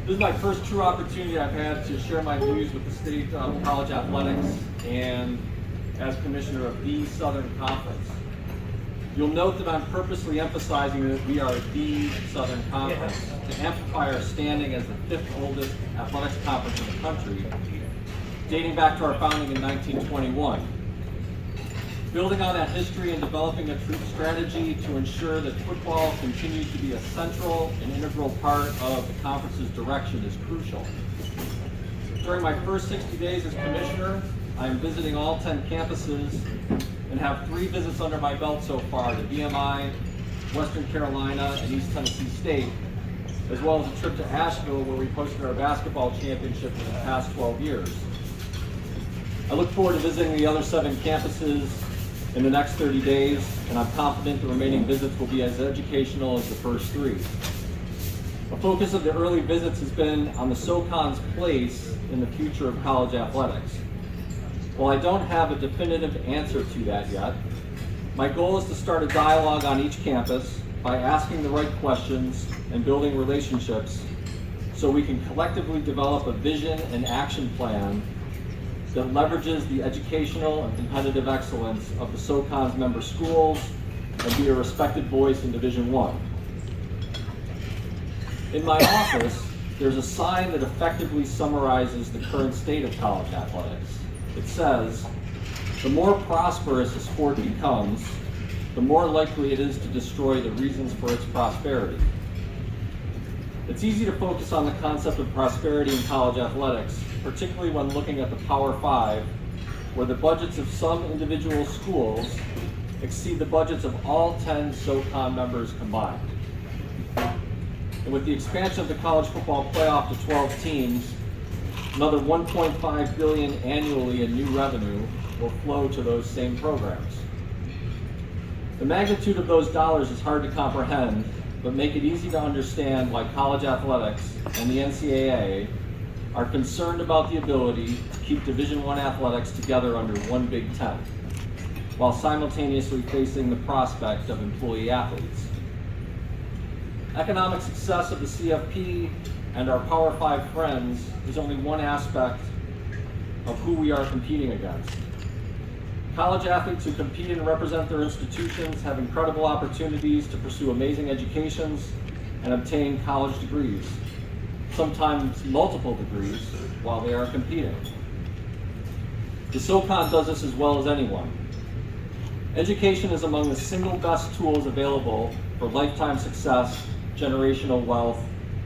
This is my first true opportunity I've had to share my views with the state of college athletics and as commissioner of the Southern Conference. You'll note that I'm purposely emphasizing that we are the Southern Conference to amplify our standing as the fifth oldest athletics conference in the country, dating back to our founding in 1921. Building on that history and developing a true strategy to ensure that football continues to be a central and integral part of the conference's direction is crucial. During my first 60 days as commissioner, I am visiting all 10 campuses and have 3 visits under my belt so far to VMI, Western Carolina, and East Tennessee State, as well as a trip to Asheville where we hosted our basketball championship for the past 12 years. I look forward to visiting the other 7 campuses in the next 30 days, and I'm confident the remaining visits will be as educational as the first 3. A focus of the early visits has been on the SoCon's place in the future of college athletics. While I don't have a definitive answer to that yet, my goal is to start a dialogue on each campus by asking the right questions and building relationships so we can collectively develop a vision and action plan that leverages the educational and competitive excellence of the SoCon's member schools and be a respected voice in Division I. In my office, there's a sign that effectively summarizes the current state of college athletics. It says, the more prosperous a sport becomes, the more likely it is to destroy the reasons for its prosperity. It's easy to focus on the concept of prosperity in college athletics, particularly when looking at the Power 5, where the budgets of some individual schools exceed the budgets of all 10 SoCon members combined. And with the expansion of the college football playoff to 12 teams, another $1.5 billion annually in new revenue will flow to those same programs. The magnitude of those dollars is hard to comprehend, but make it easy to understand why college athletics and the NCAA are concerned about the ability to keep Division I athletics together under one Big Ten, while simultaneously facing the prospect of employee athletes. Economic success of the CFP and our Power 5 friends is only one aspect of who we are competing against. College athletes who compete and represent their institutions have incredible opportunities to pursue amazing educations and obtain college degrees, sometimes multiple degrees, while they are competing. The SoCon does this as well as anyone. Education is among the single best tools available for lifetime success, generational wealth,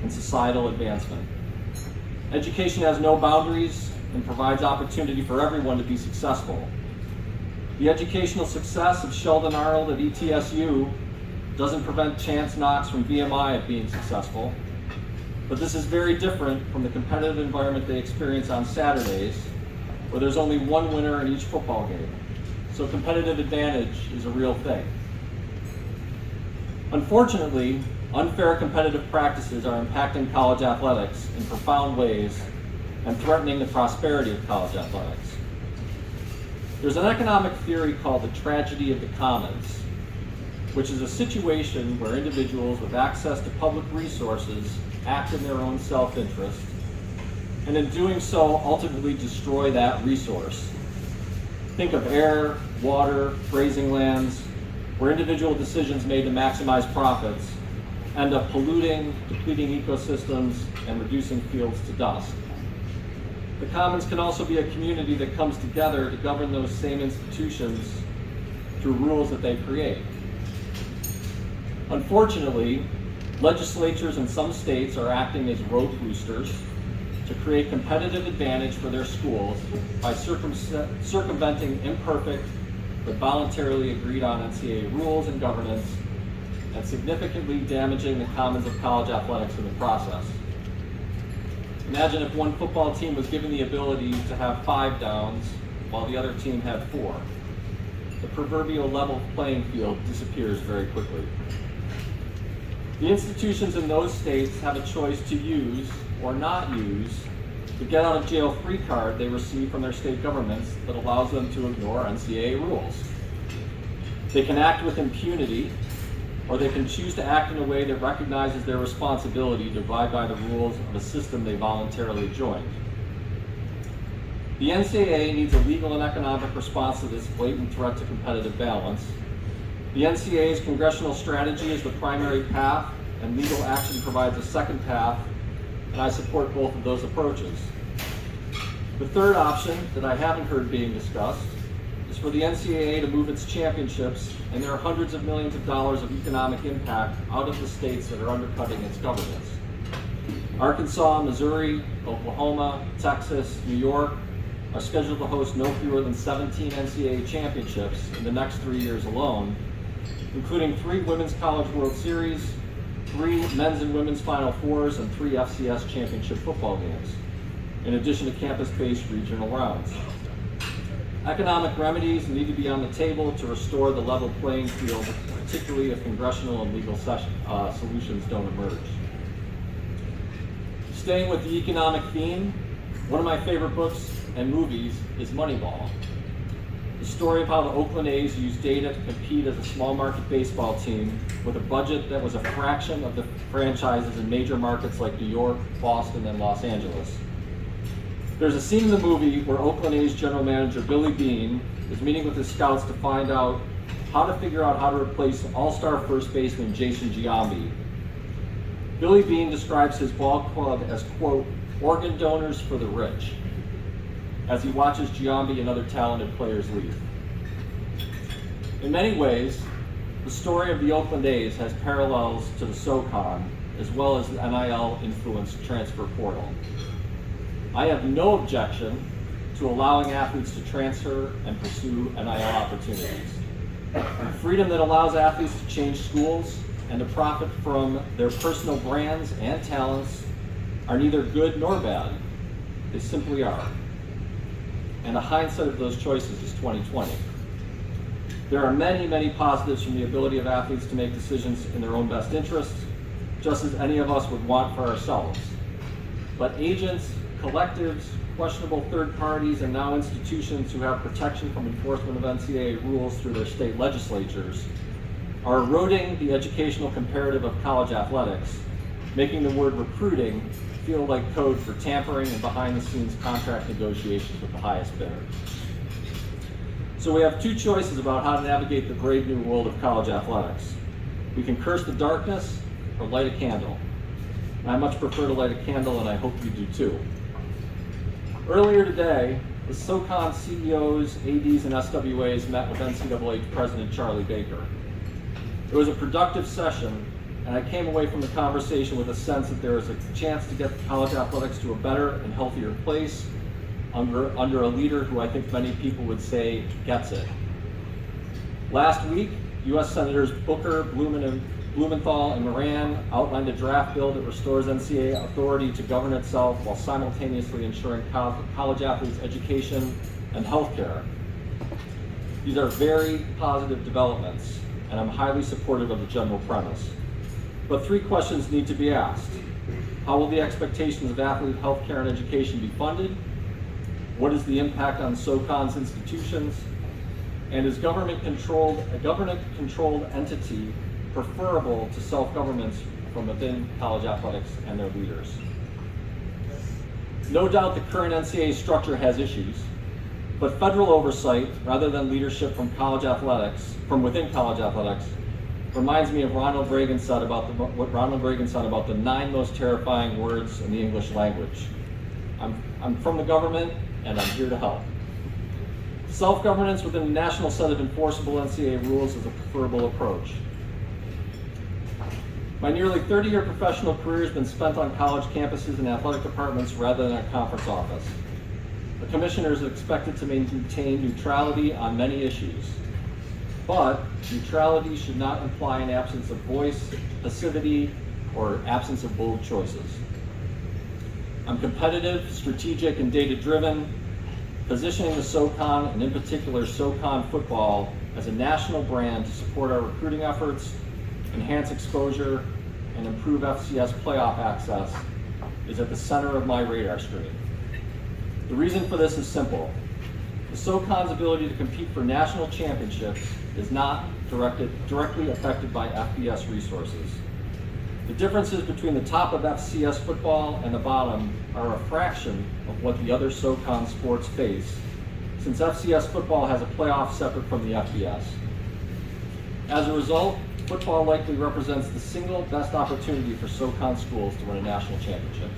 and societal advancement. Education has no boundaries and provides opportunity for everyone to be successful. The educational success of Sheldon Arnold at ETSU doesn't prevent Chance Knox from VMI at being successful, but this is very different from the competitive environment they experience on Saturdays, where there's only one winner in each football game. So competitive advantage is a real thing. Unfortunately, unfair competitive practices are impacting college athletics in profound ways and threatening the prosperity of college athletics. There's an economic theory called the tragedy of the commons, which is a situation where individuals with access to public resources act in their own self-interest, and in doing so ultimately destroy that resource. Think of air, water, grazing lands, where individual decisions made to maximize profits end up polluting, depleting ecosystems, and reducing fields to dust. The commons can also be a community that comes together to govern those same institutions through rules that they create. Unfortunately, legislatures in some states are acting as road boosters to create competitive advantage for their schools by circumventing imperfect but voluntarily agreed on NCAA rules and governance, and significantly damaging the commons of college athletics in the process. Imagine if one football team was given the ability to have 5 downs while the other team had 4. The proverbial level playing field disappears very quickly. The institutions in those states have a choice to use or not use the get out of jail free card they receive from their state governments that allows them to ignore NCAA rules. They can act with impunity or they can choose to act in a way that recognizes their responsibility to abide by the rules of a system they voluntarily joined. The NCAA needs a legal and economic response to this blatant threat to competitive balance. The NCAA's congressional strategy is the primary path, and legal action provides a second path, and I support both of those approaches. The third option that I haven't heard being discussed is for the NCAA to move its championships and their hundreds of millions of dollars of economic impact out of the states that are undercutting its governance. Arkansas, Missouri, Oklahoma, Texas, New York are scheduled to host no fewer than 17 NCAA championships in the next 3 years alone, including 3 Women's College World Series, 3 men's and women's Final Fours, and 3 FCS championship football games, in addition to campus-based regional rounds. Economic remedies need to be on the table to restore the level playing field, particularly if congressional and legal solutions don't emerge. Staying with the economic theme, one of my favorite books and movies is Moneyball. The story of how the Oakland A's used data to compete as a small market baseball team with a budget that was a fraction of the franchises in major markets like New York, Boston, and Los Angeles. There's a scene in the movie where Oakland A's general manager Billy Beane is meeting with his scouts to find out how to figure out how to replace all-star first baseman Jason Giambi. Billy Beane describes his ball club as, quote, organ donors for the rich, as he watches Giambi and other talented players leave. In many ways, the story of the Oakland A's has parallels to the SoCon, as well as the NIL-influenced transfer portal. I have no objection to allowing athletes to transfer and pursue NIL opportunities. The freedom that allows athletes to change schools and to profit from their personal brands and talents are neither good nor bad. They simply are. And the hindsight of those choices is 2020. There are many, many positives from the ability of athletes to make decisions in their own best interests, just as any of us would want for ourselves. But agents, collectives, questionable third parties, and now institutions who have protection from enforcement of NCAA rules through their state legislatures are eroding the educational comparative of college athletics, making the word recruiting feel like code for tampering and behind-the-scenes contract negotiations with the highest bidder. So we have 2 choices about how to navigate the brave new world of college athletics. We can curse the darkness or light a candle. And I much prefer to light a candle, and I hope you do too. Earlier today, the SoCon CEOs, ADs, and SWAs met with NCAA President Charlie Baker. It was a productive session, and I came away from the conversation with a sense that there is a chance to get college athletics to a better and healthier place under a leader who I think many people would say gets it. Last week, U.S. Senators Booker, Blumenthal, and Moran outlined a draft bill that restores NCAA authority to govern itself while simultaneously ensuring college athletes' education and health care. These are very positive developments, and I'm highly supportive of the general premise. But 3 questions need to be asked. How will the expectations of athlete health care and education be funded? What is the impact on SoCon's institutions? And is a government-controlled entity preferable to self-governments from within college athletics and their leaders? No doubt the current NCAA structure has issues, but federal oversight, rather than leadership from within college athletics, reminds me of what Ronald Reagan said about the 9 most terrifying words in the English language. I'm from the government, and I'm here to help. Self-governance within a national set of enforceable NCAA rules is a preferable approach. My nearly 30-year professional career has been spent on college campuses and athletic departments rather than a conference office. The commissioner is expected to maintain neutrality on many issues. But neutrality should not imply an absence of voice, passivity, or absence of bold choices. I'm competitive, strategic, and data-driven, positioning the SoCon, and in particular SoCon football, as a national brand to support our recruiting efforts, enhance exposure, and improve FCS playoff access is at the center of my radar screen. The reason for this is simple. The SoCon's ability to compete for national championships is not directly affected by FBS resources. The differences between the top of FCS football and the bottom are a fraction of what the other SoCon sports face, since FCS football has a playoff separate from the FBS. As a result, football likely represents the single best opportunity for SoCon schools to win a national championship.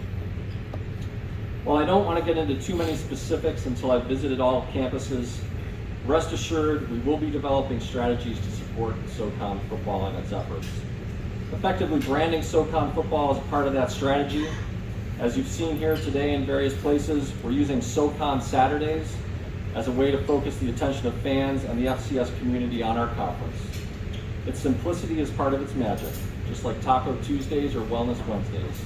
While I don't want to get into too many specifics until I've visited all campuses, rest assured we will be developing strategies to support SoCon football and its efforts. Effectively branding SoCon football as a part of that strategy. As you've seen here today in various places, we're using SoCon Saturdays as a way to focus the attention of fans and the FCS community on our conference. Its simplicity is part of its magic, just like Taco Tuesdays or Wellness Wednesdays.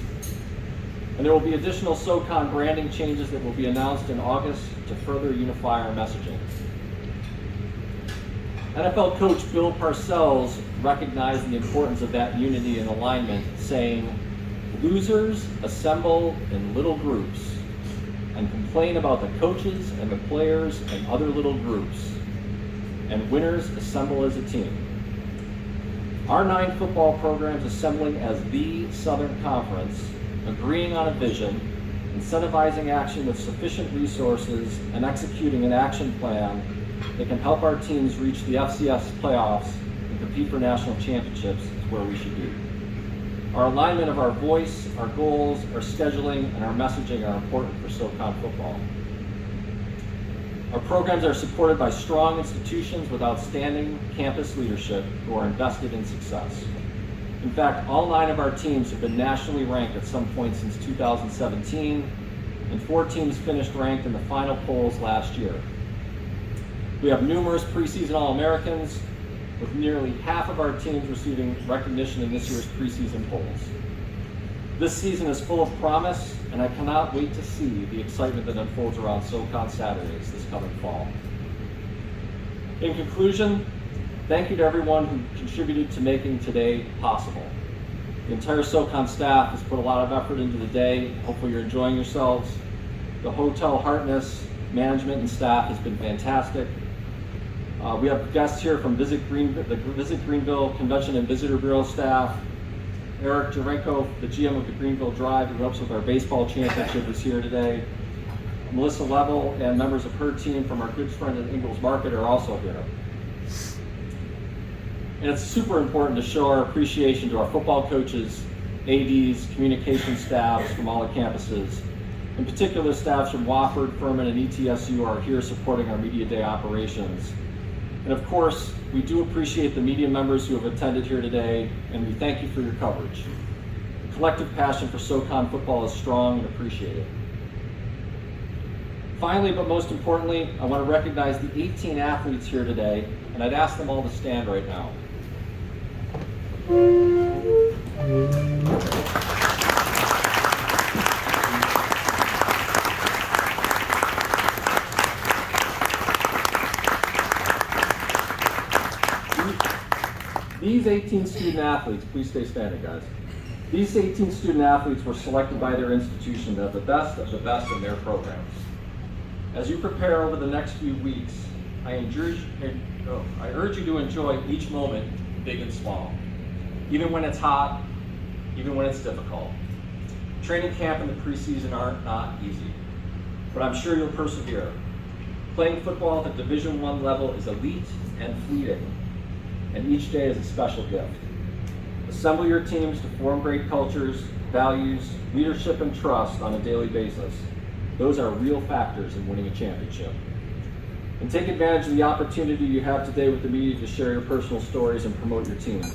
And there will be additional SoCon branding changes that will be announced in August to further unify our messaging. NFL coach Bill Parcells recognized the importance of that unity and alignment, saying, "Losers assemble in little groups and complain about the coaches and the players and other little groups, and winners assemble as a team." Our 9 football programs assembling as the Southern Conference, agreeing on a vision, incentivizing action with sufficient resources, and executing an action plan that can help our teams reach the FCS playoffs and compete for national championships is where we should be. Our alignment of our voice, our goals, our scheduling, and our messaging are important for SoCon football. Our programs are supported by strong institutions with outstanding campus leadership who are invested in success. In fact, all 9 of our teams have been nationally ranked at some point since 2017, and 4 teams finished ranked in the final polls last year. We have numerous preseason All-Americans, with nearly half of our teams receiving recognition in this year's preseason polls. This season is full of promise, and I cannot wait to see the excitement that unfolds around SoCon Saturdays this coming fall. In conclusion, thank you to everyone who contributed to making today possible. The entire SoCon staff has put a lot of effort into the day. Hopefully you're enjoying yourselves. The Hotel Hartness management and staff has been fantastic. We have guests here from the Visit Greenville Convention and Visitor Bureau staff. Eric Jarenko, the GM of the Greenville Drive, who helps with our baseball championship, is here today. Melissa Level and members of her team from our good friend at Ingalls Market are also here. And it's super important to show our appreciation to our football coaches, ADs, communication staffs from all the campuses. In particular, staffs from Wofford, Furman, and ETSU are here supporting our Media Day operations. And of course, we do appreciate the media members who have attended here today, and we thank you for your coverage. The collective passion for SoCon football is strong and appreciated. Finally, but most importantly, I want to recognize the 18 athletes here today, and I'd ask them all to stand right now. These 18 student athletes, please stay standing, guys. These 18 student athletes were selected by their institution to have the best of the best in their programs. As you prepare over the next few weeks, I urge you to enjoy each moment, big and small. Even when it's hot, even when it's difficult. Training camp and the preseason are not easy, but I'm sure you'll persevere. Playing football at the Division I level is elite and fleeting, and each day is a special gift. Assemble your teams to form great cultures, values, leadership, and trust on a daily basis. Those are real factors in winning a championship. And take advantage of the opportunity you have today with the media to share your personal stories and promote your teams.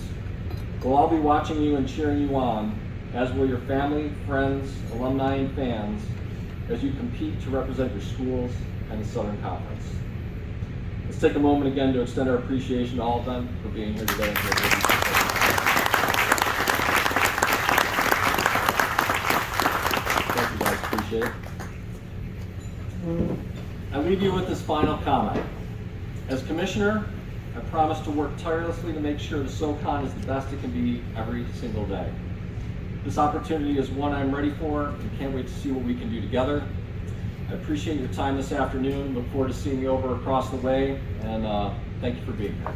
We'll all be watching you and cheering you on, as will your family, friends, alumni, and fans, as you compete to represent your schools and the Southern Conference. Let's take a moment again to extend our appreciation to all of them for being here today. Thank you guys, appreciate it. I leave you with this final comment. As Commissioner, I promise to work tirelessly to make sure the SoCon is the best it can be every single day. This opportunity is one I'm ready for and can't wait to see what we can do together. I appreciate your time this afternoon. Look forward to seeing you over across the way, and thank you for being here.